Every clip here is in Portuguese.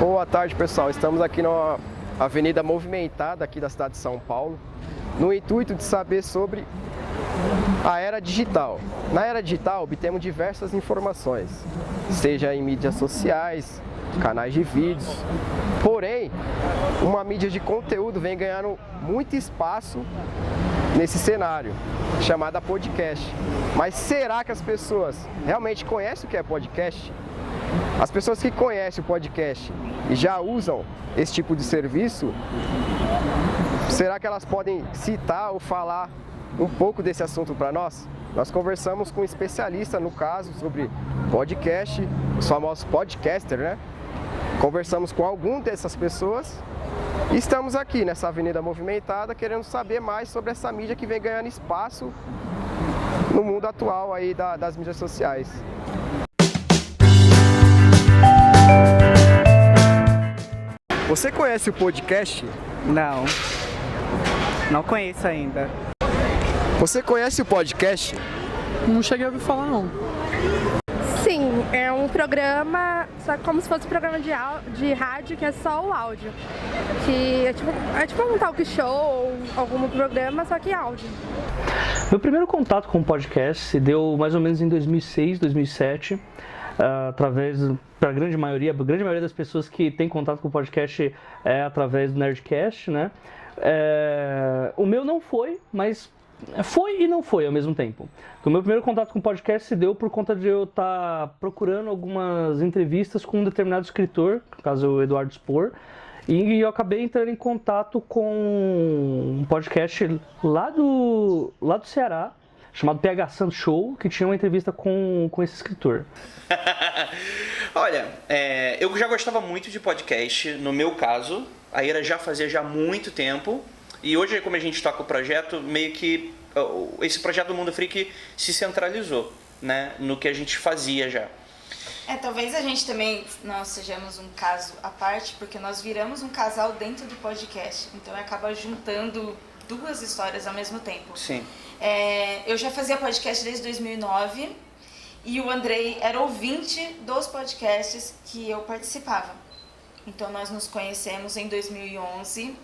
Boa tarde, pessoal. Estamos aqui na avenida movimentada aqui da cidade de São Paulo, no intuito de saber sobre a era digital. Na era digital, obtemos diversas informações, seja em mídias sociais, canais de vídeos. Porém, uma mídia de conteúdo vem ganhando muito espaço nesse cenário, chamada podcast. Mas será que as pessoas realmente conhecem o que é podcast? As pessoas que conhecem o podcast e já usam esse tipo de serviço, será que elas podem citar ou falar um pouco desse assunto para nós? Nós conversamos com um especialista, no caso, sobre podcast, os famosos podcasters, né? Conversamos com algum dessas pessoas e estamos aqui nessa avenida movimentada querendo saber mais sobre essa mídia que vem ganhando espaço no mundo atual aí das mídias sociais. Você conhece o podcast? Não conheço ainda. Você conhece o podcast? Não cheguei a ouvir falar, não. Sim, é um programa, só como se fosse um programa de rádio, que é só o áudio. Que é tipo um talk show ou algum programa, só que áudio. Meu primeiro contato com o podcast se deu mais ou menos em 2006, 2007, através, para a grande maioria das pessoas que tem contato com o podcast é através do Nerdcast, né? O meu não foi, mas foi e não foi ao mesmo tempo. Então, o meu primeiro contato com o podcast se deu por conta de eu estar procurando algumas entrevistas com um determinado escritor, no caso o Eduardo Spohr, e eu acabei entrando em contato com um podcast lá do Ceará, chamado PH Santos Show, que tinha uma entrevista com esse escritor. Olha, eu já gostava muito de podcast, no meu caso, a Ira já fazia já muito tempo, e hoje, como a gente toca o projeto, meio que esse projeto do Mundo Freak se centralizou, né, no que a gente fazia já. Talvez a gente também nós sejamos um caso à parte, porque nós viramos um casal dentro do podcast, então acaba juntando duas histórias ao mesmo tempo. Sim. Eu já fazia podcast desde 2009 e o Andrei era ouvinte dos podcasts que eu participava. Então nós nos conhecemos em 2011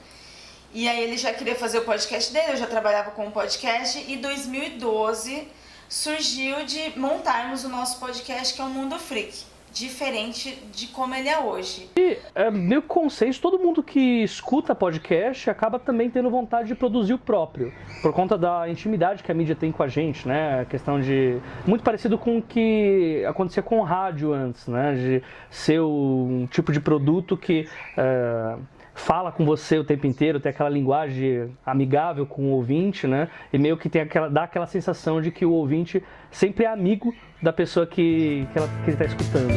e aí ele já queria fazer o podcast dele, eu já trabalhava com o podcast e em 2012 surgiu de montarmos o nosso podcast, que é o Mundo Freak, diferente de como ele é hoje. E é meio consenso, todo mundo que escuta podcast acaba também tendo vontade de produzir o próprio, por conta da intimidade que a mídia tem com a gente, né? A questão de... muito parecido com o que acontecia com o rádio antes, né? De ser um tipo de produto que fala com você o tempo inteiro, tem aquela linguagem amigável com o ouvinte, né? E meio que dá aquela sensação de que o ouvinte sempre é amigo da pessoa que ele está escutando.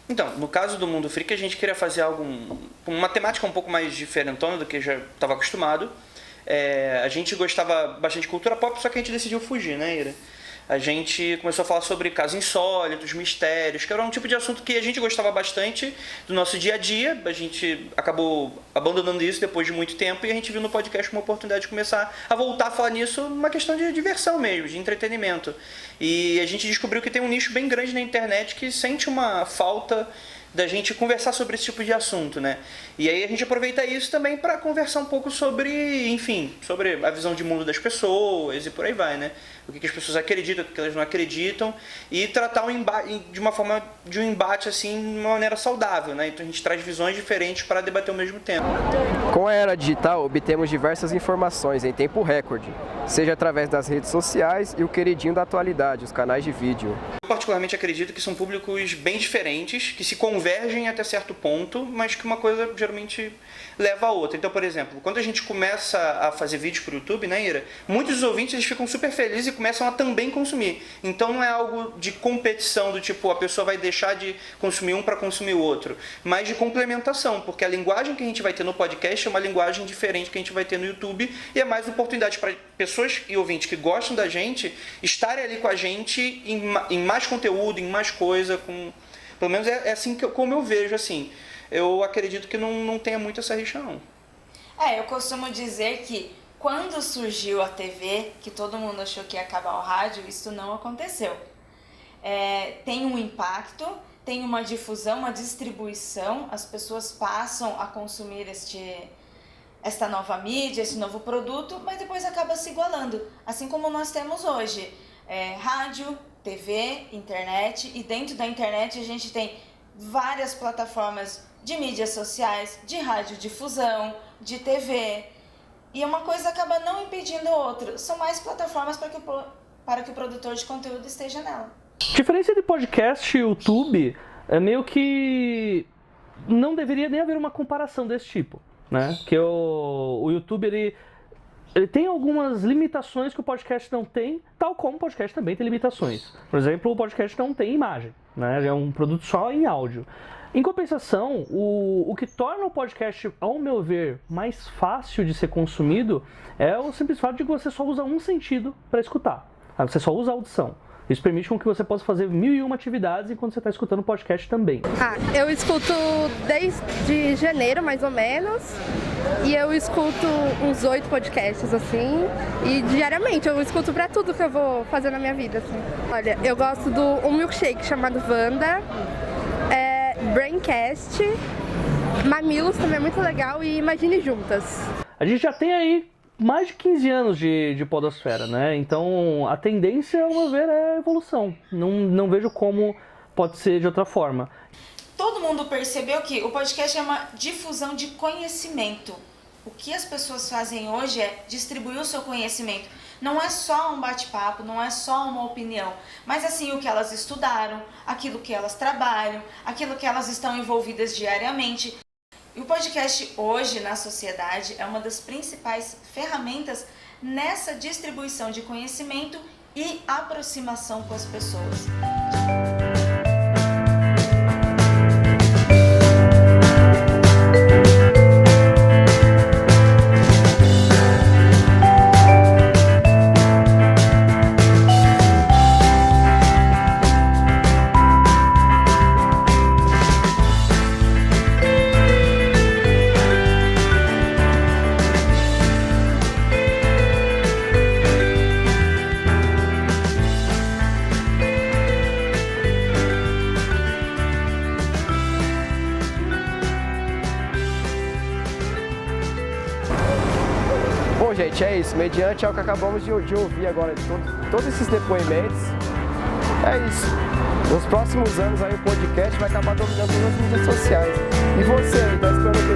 Então, no caso do Mundo Freak, a gente queria fazer uma temática um pouco mais diferentona do que já estava acostumado. A gente gostava bastante de cultura pop, só que a gente decidiu fugir, né, Ira? A gente começou a falar sobre casos insólitos, mistérios, que era um tipo de assunto que a gente gostava bastante do nosso dia a dia. A gente acabou abandonando isso depois de muito tempo e a gente viu no podcast uma oportunidade de começar a voltar a falar nisso numa questão de diversão mesmo, de entretenimento. E a gente descobriu que tem um nicho bem grande na internet que sente uma falta da gente conversar sobre esse tipo de assunto, né? E aí a gente aproveita isso também para conversar um pouco sobre, enfim, sobre a visão de mundo das pessoas e por aí vai, né? O que as pessoas acreditam, o que elas não acreditam e tratar de uma forma de um embate assim, de uma maneira saudável, né? Então a gente traz visões diferentes para debater ao mesmo tempo. Com a era digital, obtemos diversas informações em tempo recorde, seja através das redes sociais e o queridinho da atualidade, os canais de vídeo. Eu particularmente acredito que são públicos bem diferentes, que se convergem até certo ponto, mas que uma coisa geralmente leva a outra. Então, por exemplo, quando a gente começa a fazer vídeos para o YouTube, né, Ira? Muitos dos ouvintes eles ficam super felizes e começam a também consumir. Então não é algo de competição, do tipo, a pessoa vai deixar de consumir um para consumir o outro, mas de complementação, porque a linguagem que a gente vai ter no podcast é uma linguagem diferente que a gente vai ter no YouTube e é mais oportunidade para pessoas e ouvintes que gostam da gente estarem ali com a gente em mais conteúdo, em mais coisa, com Pelo menos é assim como eu vejo, assim. Eu acredito que não tenha muito essa rixa, não. Eu costumo dizer que quando surgiu a TV, que todo mundo achou que ia acabar o rádio, isso não aconteceu. Tem um impacto, tem uma difusão, uma distribuição, as pessoas passam a consumir esta nova mídia, esse novo produto, mas depois acaba se igualando, assim como nós temos hoje. Rádio, TV, internet, e dentro da internet a gente tem várias plataformas de mídias sociais, de radiodifusão, de TV, e uma coisa acaba não impedindo a outra, são mais plataformas para que o produtor de conteúdo esteja nela. Diferença de podcast e YouTube é meio que não deveria nem haver uma comparação desse tipo, né? Porque o YouTube ele tem algumas limitações que o podcast não tem, tal como o podcast também tem limitações. Por exemplo, o podcast não tem imagem, né? É um produto só em áudio. Em compensação, o que torna o podcast, ao meu ver, mais fácil de ser consumido é o simples fato de que você só usa um sentido para escutar. Você só usa a audição. Isso permite com que você possa fazer 1001 atividades enquanto você está escutando o podcast também. Eu escuto desde janeiro, mais ou menos, e eu escuto uns 8 podcasts, assim, e diariamente eu escuto pra tudo que eu vou fazer na minha vida, assim. Olha, eu gosto do um milkshake chamado Wanda, Braincast, Mamilos também é muito legal, e Imagine Juntas. A gente já tem aí mais de 15 anos de podosfera, né? Então a tendência, ao meu ver, é a evolução. Não vejo como pode ser de outra forma. Todo mundo percebeu que o podcast é uma difusão de conhecimento. O que as pessoas fazem hoje é distribuir o seu conhecimento. Não é só um bate-papo, não é só uma opinião, mas assim o que elas estudaram, aquilo que elas trabalham, aquilo que elas estão envolvidas diariamente. E o podcast hoje na sociedade é uma das principais ferramentas nessa distribuição de conhecimento e aproximação com as pessoas. Bom, gente, é isso. Mediante ao que acabamos de ouvir agora, todos esses depoimentos, é isso. Nos próximos anos aí o podcast vai acabar dominando as mídias sociais. E você, tá esperando